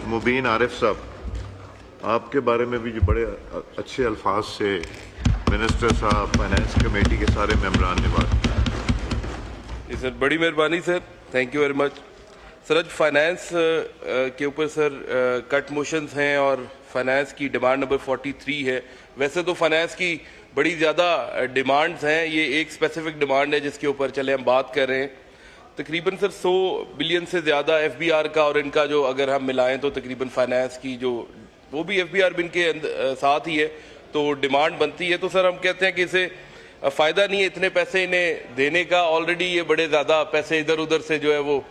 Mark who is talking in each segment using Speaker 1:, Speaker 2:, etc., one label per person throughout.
Speaker 1: मुबीन आरिफ साहब, आपके बारे में भी जो बड़े अच्छे अल्फाज से मिनिस्टर साहब, फाइनेंस कमेटी के सारे मेंबरान ने बात की।
Speaker 2: सर बड़ी मेहरबानी sir, thank you very much sir. आज फाइनेंस के ऊपर सर कट मोशंस हैं और फाइनेंस की डिमांड नंबर 43 है। वैसे तो फाइनेंस की बड़ी ज़्यादा डिमांड्स हैं, ये एक स्पेसिफिक डिमांड है जिसके ऊपर चले हम बात कर रहे हैं। तकरीबन सर 100 बिलियन से ज़्यादा FBR का और इनका जो अगर हम मिलाएं तो तकरीबन फाइनेंस की जो वो भी FBR भी इनके साथ ही है, तो डिमांड बनती है। तो सर हम कहते हैं कि इसे फ़ायदा नहीं है इतने पैसे इन्हें देने का, ऑलरेडी ये बड़े ज़्यादा पैसे इधर उधर से जो है वो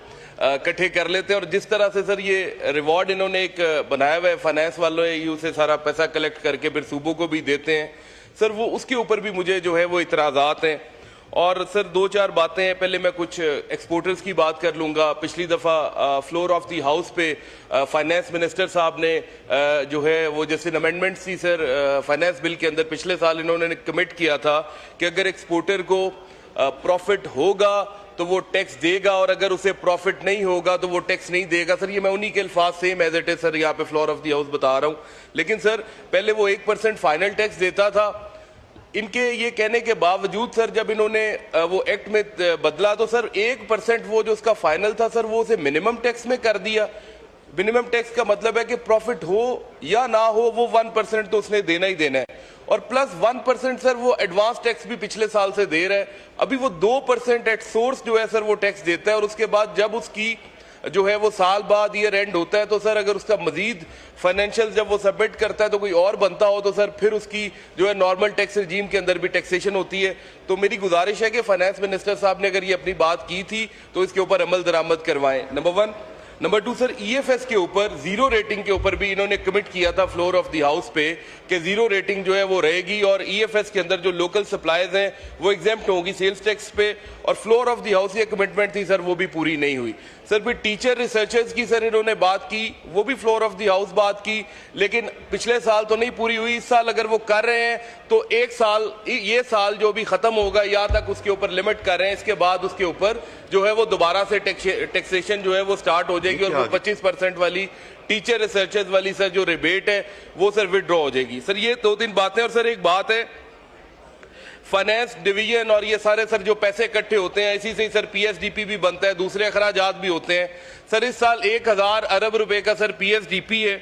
Speaker 2: इकट्ठे कर लेते हैं। और जिस तरह से सर ये रिवॉर्ड इन्होंने एक बनाया हुआ है फाइनेंस वालों ने, उसे सारा पैसा कलेक्ट करके फिर सूबों को भी देते हैं सर, वो उसके ऊपर भी मुझे जो है वो इतराज़ात हैं। और सर 2-4 बातें हैं। पहले मैं कुछ एक्सपोर्टर्स की बात कर लूँगा। पिछली दफ़ा फ्लोर ऑफ द हाउस पे फाइनेंस मिनिस्टर साहब ने जो है वो जैसे अमेंडमेंट्स थी सर फाइनेंस बिल के अंदर, पिछले साल इन्होंने कमिट किया था कि अगर एक्सपोर्टर को प्रॉफिट होगा तो वो टैक्स देगा और अगर उसे प्रॉफिट नहीं होगा तो वो टैक्स नहीं देगा। सर ये मैं उन्हीं के अल्फाज same as it is sir यहाँ पे फ्लोर ऑफ द हाउस बता रहा हूँ। लेकिन सर पहले वो 1% फाइनल टैक्स देता था। इनके ये कहने के बावजूद सर जब इन्होंने वो एक्ट में बदला तो सर 1% वो जो उसका फाइनल था सर वो उसे मिनिमम टैक्स में कर दिया। मिनिमम टैक्स का मतलब है कि प्रॉफिट हो या ना हो वो 1% तो उसने देना ही देना है। और प्लस 1% सर वो एडवांस टैक्स भी पिछले साल से दे रहा है। अभी वो 2% एट सोर्स जो है सर वो टैक्स देता है। और उसके बाद जब उसकी जो है वो साल बाद ईयर एंड होता है तो सर अगर उसका मजीद फाइनेंशियल जब वो सबमिट करता है तो कोई और बनता हो तो सर फिर उसकी जो है नॉर्मल टैक्स रजीम के अंदर भी टैक्सेशन होती है। तो मेरी गुजारिश है कि फाइनेंस मिनिस्टर साहब ने अगर ये अपनी बात की थी तो इसके ऊपर अमल दरामद करवाएं, नंबर 1। नंबर 2 सर EFS के ऊपर जीरो रेटिंग के ऊपर भी इन्होंने कमिट किया था फ्लोर ऑफ द हाउस पे कि जीरो रेटिंग जो है वो रहेगी और EFS के अंदर जो लोकल सप्लाईज हैं वो एग्जेम्प्ट होगी सेल्स टैक्स पे। और फ्लोर ऑफ द हाउस ये कमिटमेंट थी सर वो भी पूरी नहीं हुई। सर फिर टीचर रिसर्चर्स की सर इन्होंने बात की, वो भी फ्लोर ऑफ द हाउस बात की, लेकिन पिछले साल तो नहीं पूरी हुई। इस साल अगर वो कर रहे हैं तो एक साल ये साल जो भी खत्म होगा या तक उसके ऊपर लिमिट कर रहे हैं, इसके बाद उसके ऊपर जो है वो दोबारा से टैक्सेशन जो है वो स्टार्ट हो जाएगी और वो 25% वाली टीचर रिसर्चर्स वाली सर जो रिबेट है वो सर विड्रॉ हो जाएगी। सर ये 2-3 बातें। और सर एक बात है फाइनेंस डिवीजन और ये सारे सर जो पैसे इकट्ठे होते हैं इसी से ही सर PSDP भी बनता है, दूसरे अखराजात भी होते हैं। सर इस साल 1000 अरब रुपए का सर PSDP है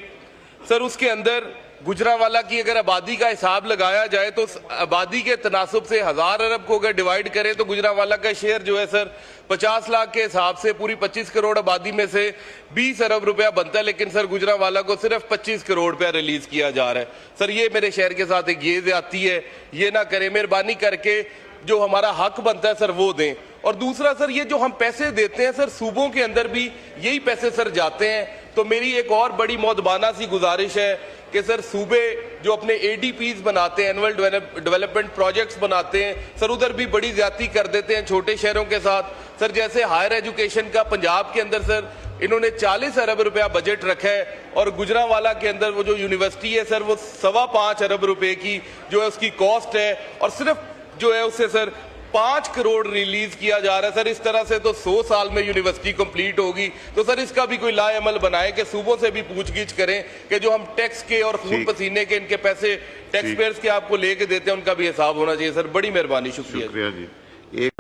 Speaker 2: सर। उसके अंदर गुजरांवाला की अगर आबादी का हिसाब लगाया जाए तो आबादी के तनासुब से 1000 अरब को अगर डिवाइड करें तो गुजरांवाला का शेयर जो है सर 50 लाख के हिसाब से पूरी 25 करोड़ आबादी में से 20 अरब रुपया बनता है। लेकिन सर गुजरांवाला को सिर्फ 25 करोड़ रुपया रिलीज किया जा रहा है। सर ये मेरे शहर के साथ एक ये ज्यादती है, ये ना करें, मेहरबानी करके जो हमारा हक बनता है सर वो दें। और दूसरा सर ये जो हम पैसे देते हैं सर सूबों के अंदर भी यही पैसे सर जाते हैं। तो मेरी एक और बड़ी मौदबाना सी गुजारिश है कि सर सूबे जो अपने ADPs बनाते हैं, एनुअल डेवलपमेंट प्रोजेक्ट्स बनाते हैं सर, उधर भी बड़ी ज्यादती कर देते हैं छोटे शहरों के साथ। सर जैसे हायर एजुकेशन का पंजाब के अंदर सर इन्होंने 40 अरब रुपया बजट रखा है और गुजरांवाला के अंदर वो जो यूनिवर्सिटी है सर वो 5.25 अरब रुपए की जो है उसकी कॉस्ट है और सिर्फ जो है उससे सर 5 करोड़ रिलीज किया जा रहा है। सर इस तरह से तो 100 साल में यूनिवर्सिटी कंप्लीट होगी। तो सर इसका भी कोई लाएअमल बनाए कि सूबों से भी पूछगिछ करें कि जो हम टैक्स के और खून पसीने के इनके पैसे टैक्स पेयर्स के आपको लेके देते हैं उनका भी हिसाब होना चाहिए। सर बड़ी मेहरबानी, शुक्रिया
Speaker 1: जी।